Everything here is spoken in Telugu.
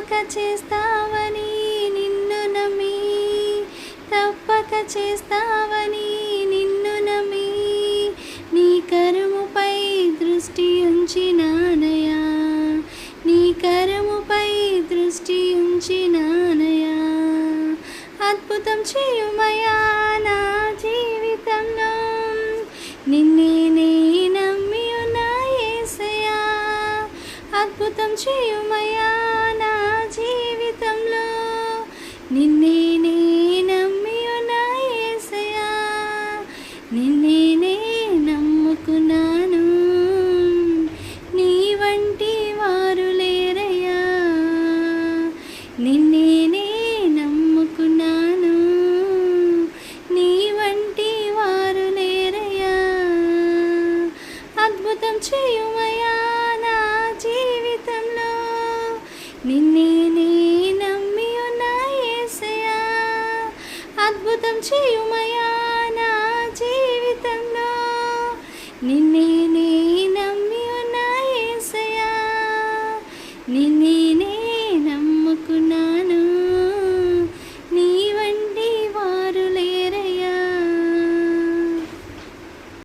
తప్పక చేస్తావని నిన్ను నమ్మి, తప్పక చేస్తావని నిన్ను నమ్మి, నీ కరముపై దృష్టి ఉంచినానయా, నీ కరముపై దృష్టి ఉంచినానయా. అద్భుతం చేయుమయా నా జీవితంలో, నిన్నే నే నమ్మి ఉన్నా యేసయ్యా. అద్భుతం చేయుమయా